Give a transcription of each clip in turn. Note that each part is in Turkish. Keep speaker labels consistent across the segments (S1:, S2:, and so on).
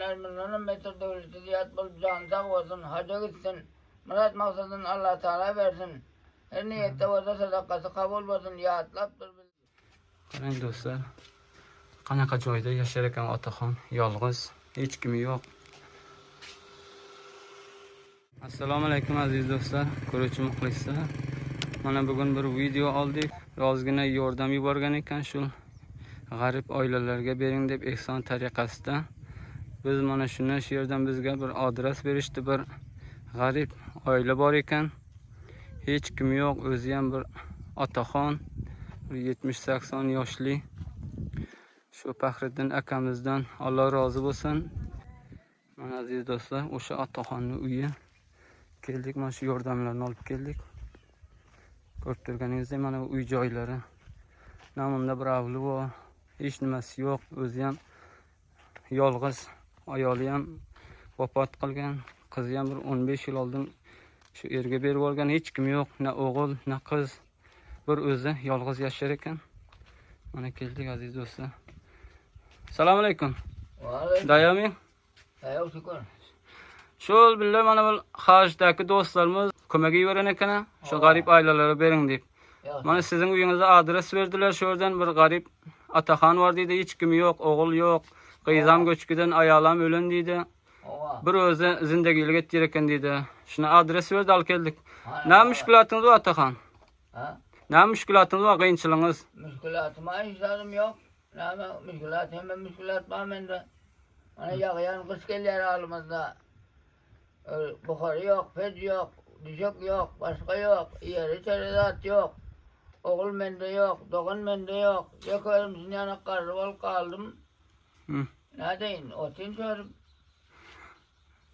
S1: Fener milyonun metre devleti ziyat bulup canı olsun, hacca gitsin. Murat maksadını Allah Teala versin. Her niyette olsa sadakası kabul olsun, yaatlaptır.
S2: Qarang do'stlar, qanaqa joyda yashar ekan otaxon, yolg'iz, hech kimi yo'q. Assalomu alaykum aziz do'stlar, ko'ruvchi muxlislar. Mana bugun bir video oldik. Ozgina yordam yuborgan ekan shu g'arib oilalarga bering deb ehson tariqasida. Biz mana shuni shu yerdan bizga bir adres berishdi. Bir g'arib oila bor ekan. Hech kimi yo'q, o'zi ham bir otaxon, 70-80 yoshli. Shu Faxriddin akamizdan Alloh rozi bo'lsin. Mana aziz do'stlar, o'sha otaxonning uyi. Keldik, mana shu yordamlarni olib keldik. Ko'rib turganingizdek, mana bu uy joylari. Namunda bir avli bor, hech nimasi yo'q. O'zi ham yolg'iz, ayoli ham vafot qilgan, qizi ham bir 15 yil oldin shu erga berib olgan. Hech kim yo'q, na o'g'il, na qiz. Bir o'zi yolg'iz yashar ekan. Mana keldik aziz do'stlar. Assalomu alaykum.
S1: Va alaykum.
S2: Dayami?
S1: Ayol shukr.
S2: Shu billah mana bu Xarjdagi do'stlarimiz ko'mak yuboran ekan, shu g'arib oilalarga bering deb. Mana sizning uyingizga adres verdiler. Şu oradan bir garip otaxon var dedi. Hiç kimi yok, oğul yok. Qizam göçkiden ayolam o'lin dedi. Bir o'zi zindagilik etdi ekan dedi. Shuni adres verdi, al keldik. Ne müşkülatınız var otaxon?
S1: Ha?
S2: Ne müşkülatınız var, qiyinchiligingiz?
S1: Müşkülatım işlerim yok. Ne müşkülat, hemen müşkülat var mende. Ana yağyan kış geliyor halimizde. Bukhar yok, fed yok, düşük yok, başka yok, yeri çeredat yok. Oğul mende yok, doğun mende yok. Yakıyorum yana karıval kaldım. Ne deyin, otin çörüp.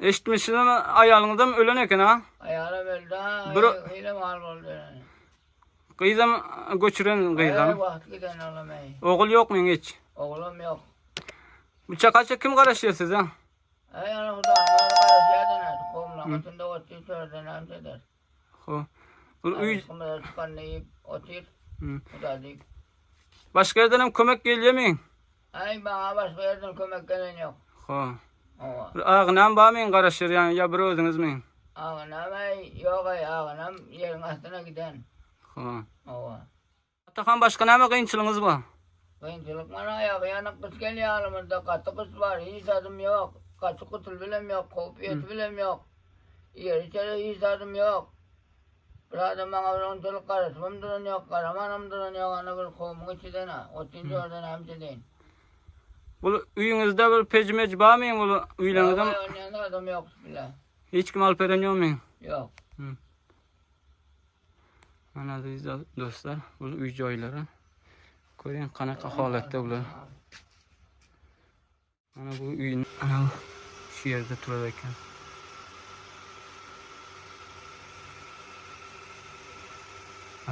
S2: Eşitmişsiniz ama ayolingizdan o'lan ekan ha?
S1: Ayağına öldü ha, hile mal oldu.
S2: Qizam göçüren qizam.
S1: Vaqt giden olamayı.
S2: Oğul yok mu hiç?
S1: Oğlum yok.
S2: Bu çakaça kim qarashıyor siz ha?
S1: Ayağına buradan karışıyordun ha. Komlamasında otin çördün amcadır.
S2: Bu uy
S1: Kumada çıkan neyip otir. Bu da deyip.
S2: başka yerden hem kömek geliyor mu?
S1: Ay bana başka yerden kömek gelen yok.
S2: Bir ağınam var mı qarashır yani, ya bir o'zingiz mi?
S1: Ağınam yok ağınam yerin astına giden.
S2: Otaxon başka nima qiyinchiligingiz bor?
S1: Qiyinchilik mana ayağı yanık kız geliyor halimizde. Katı kız var, hiç adım yok. Kaçı kutul bilem yok, kopiyet bilem yok. Yeri içeri hiç adım yok. Bir adam bana bir onculuk karışmam duran yok, karamanım duran yok. Ana bir kovumun içiden ha. Otinci oradan hemce deyin.
S2: Bu uyingizda bir pejmej var mı bu uylarınızda?
S1: Yok, oynayan adam yok bile.
S2: Hiç kim alıp veren yok mu?
S1: Yok.
S2: Mana aziz do'stlar, bu uy joylari. Ko'ring qanaqa holatda ular. Mana bu uy ana shu yerda turar ekan.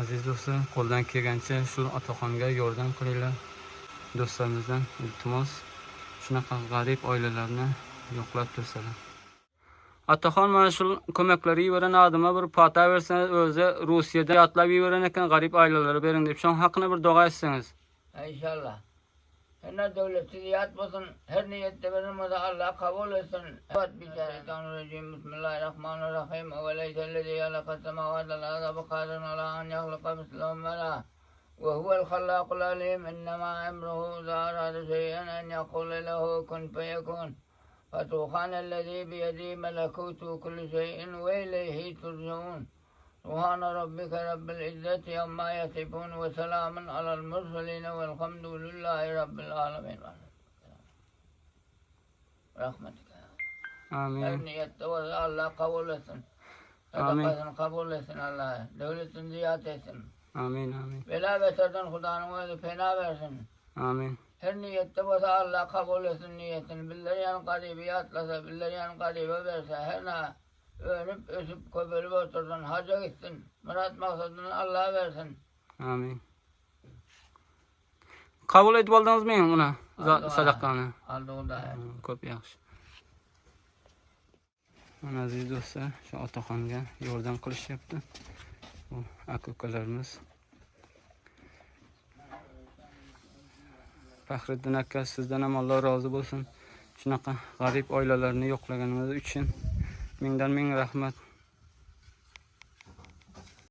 S2: Aziz do'stlar, qo'ldan kelgancha shu otaxonga yordam qilinglar. Do'stlarimizdan iltimos, shunaqa g'arib oilalarni yo'qlab tursalar. Otaxon mana shu ko'maklari yuboran odamga bir pata bersangiz, o'zi Rusiyada yotlab yuboran ekan, g'arib oilalarga bering deb. Shon haqini bir duo etsangiz.
S1: İnşallah. Her devleti ziyat olsun, her niyette verilmede Allah kabul etsin. Evet, Bismillahirrahmanirrahim. Bismillahirrahmanirrahim. Ve leytellezi yalaka semavatı l-azabı kadın ala an yahlika mislahum ve la. Ve huvel khallaqul alim. İnnemâ emruhu zârâdı şeyen en yakule lehu kun feyekun. Fatuhanellezî biyedî melekûtu kulli şeyin ve ileyhi turcaun. سبحان ربك رب العزة عما يصفون وسلام على المرسلين والحمد لله رب العالمين. رحمتك.
S2: Amin.
S1: Niyette olsa Allah kabul etsin. Sadakasını kabul etsin Allah. Devletin ziyat etsin.
S2: Amin, amin.
S1: Bela beterden Kur'an'ın özü fena versin.
S2: Amin.
S1: Her niyette olsa Allah kabul etsin niyetini. Biller yan garibi atlasa, biller yan garibi verse, her ne önüp ösüp köpülüp oturdun, hacca gitsin. Murat maksadını Allah'a versin.
S2: Amin. Kabul edip oldunuz mu buna sadakani?
S1: Aldığı da.
S2: Ko'p yaxshi. Mana aziz do'stlar, shu otaxonga yordam qilishyapti. Bu aka-ukalarimiz. Faxriddin aka, sizdan ham Alloh rozi bo'lsin. shunaqa g'arib oilalarni yo'qlaganimiz uchun mingdan ming rahmat.